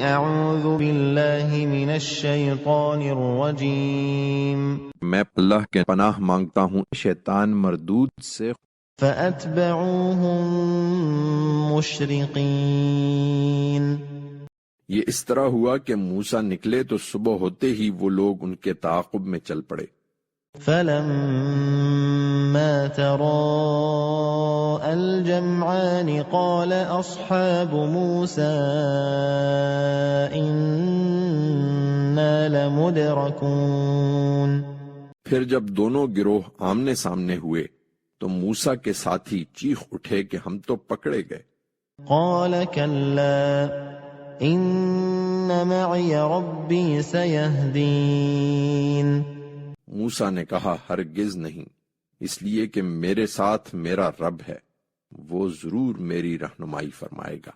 اعوذ باللہ من الشیطان الرجیم میں اللہ کے پناہ مانگتا ہوں شیطان مردود سے۔ فَأَتْبَعُوهُم مُشْرِقِينَ یہ اس طرح ہوا کہ موسیٰ نکلے تو صبح ہوتے ہی وہ لوگ ان کے تعاقب میں چل پڑے۔ فَلَمَّا تَرَاءَى الْجَمْعَانِ قَالَ أَصْحَابُ مُوسَىٰ إِنَّا لَمُدْرَكُونَ پھر جب دونوں گروہ آمنے سامنے ہوئے تو موسیٰ کے ساتھی چیخ اٹھے کہ ہم تو پکڑے گئے۔ قَالَ كَلَّا إِنَّ مَعِيَ رَبِّي سَيَهْدِينِ موسیٰ نے کہا ہرگز نہیں، اس لیے کہ میرے ساتھ میرا رب ہے، وہ ضرور میری رہنمائی فرمائے گا۔